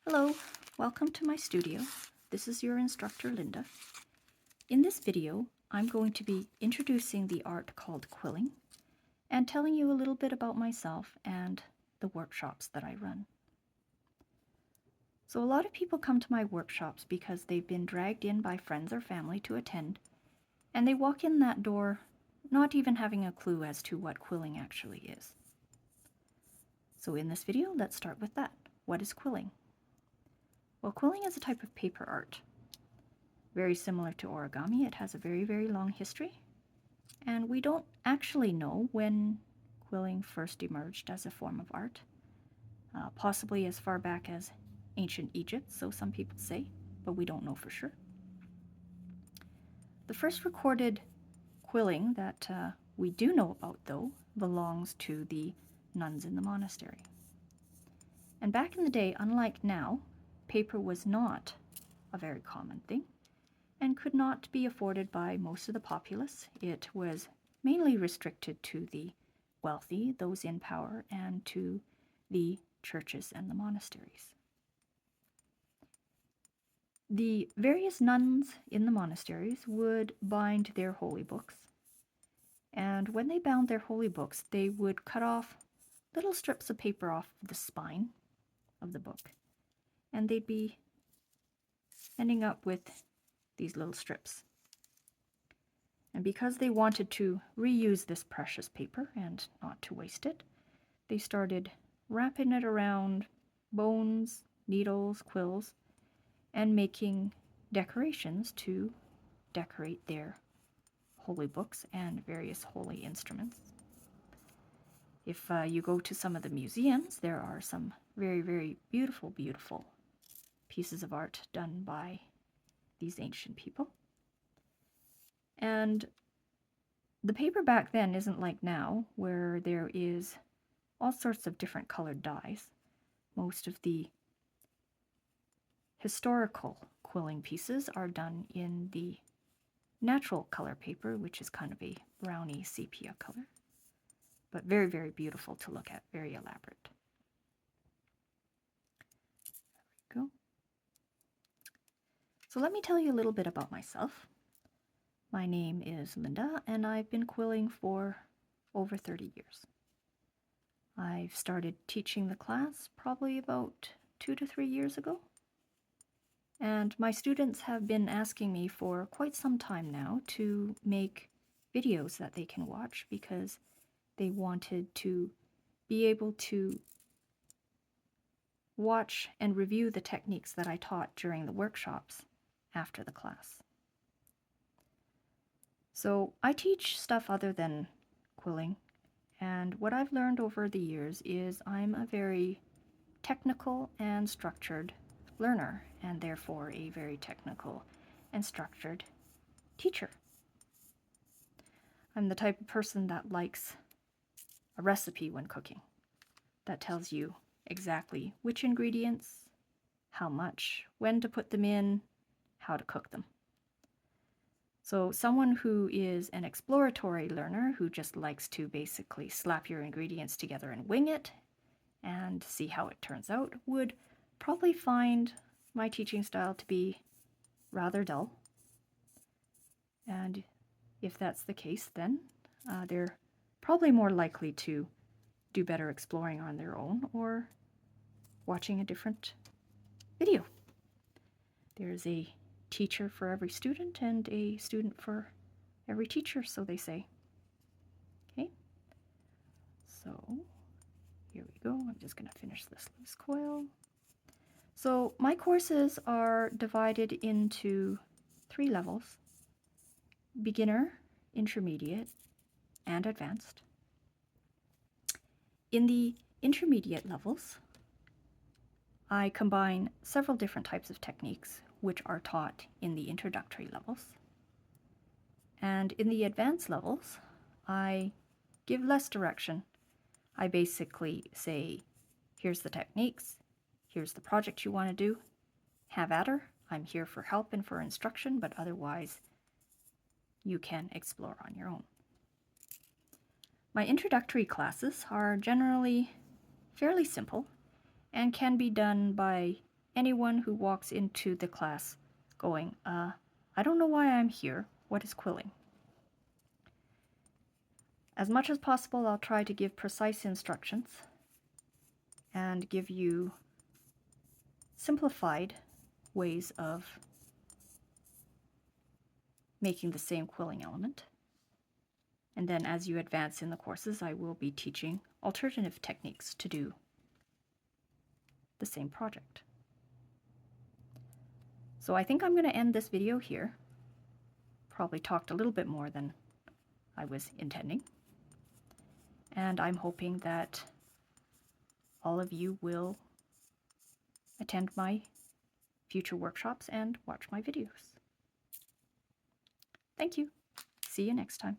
Hello, welcome to my studio. This is your instructor, Linda. In this video, I'm going to be introducing the art called quilling and telling you a little bit about myself and the workshops that I run. So a lot of people come to my workshops because they've been dragged in by friends or family to attend, and they walk in that door not even having a clue as to what quilling actually is. So in this video, let's start with that. What is quilling? Well, quilling is a type of paper art. Very similar to origami, it has a very, very long history, and we don't actually know when quilling first emerged as a form of art, possibly as far back as ancient Egypt, so some people say, but we don't know for sure. The first recorded quilling that we do know about, though, belongs to the nuns in the monastery. And back in the day, unlike now, paper was not a very common thing and could not be afforded by most of the populace. It was mainly restricted to the wealthy, those in power, and to the churches and the monasteries. The various nuns in the monasteries would bind their holy books, and when they bound their holy books, they would cut off little strips of paper off the spine of the book, and they'd be ending up with these little strips. And because they wanted to reuse this precious paper and not to waste it, they started wrapping it around bones, needles, quills, and making decorations to decorate their holy books and various holy instruments. If you go to some of the museums, there are some very, very beautiful, beautiful pieces of art done by these ancient people. And the paper back then isn't like now, where there is all sorts of different colored dyes. Most of the historical quilling pieces are done in the natural color paper, which is kind of a browny sepia color, but very, very beautiful to look at, very elaborate. There we go. So let me tell you a little bit about myself. My name is Linda, and I've been quilling for over 30 years. I've started teaching the class probably about 2 to 3 years ago. And my students have been asking me for quite some time now to make videos that they can watch because they wanted to be able to watch and review the techniques that I taught during the workshops after the class. So I teach stuff other than quilling, and what I've learned over the years is I'm a very technical and structured learner, and therefore a very technical and structured teacher. I'm the type of person that likes a recipe when cooking, that tells you exactly which ingredients, how much, when to put them in, how to cook them. So someone who is an exploratory learner, who just likes to basically slap your ingredients together and wing it and see how it turns out, would probably find my teaching style to be rather dull. And if that's the case, then they're probably more likely to do better exploring on their own or watching a different video. There's a teacher for every student and a student for every teacher, so they say. Okay, so here we go. I'm just going to finish this loose coil. So my courses are divided into 3 levels: beginner, intermediate, and advanced. In the intermediate levels, I combine several different types of techniques which are taught in the introductory levels. And in the advanced levels, I give less direction. I basically say, here's the techniques, here's the project you want to do, have at her. I'm here for help and for instruction, but otherwise you can explore on your own. My introductory classes are generally fairly simple and can be done by anyone who walks into the class going, I don't know why I'm here. What is quilling? As much as possible, I'll try to give precise instructions and give you simplified ways of making the same quilling element. And then as you advance in the courses, I will be teaching alternative techniques to do the same project. So I think I'm going to end this video here. Probably talked a little bit more than I was intending. And I'm hoping that all of you will attend my future workshops and watch my videos. Thank you. See you next time.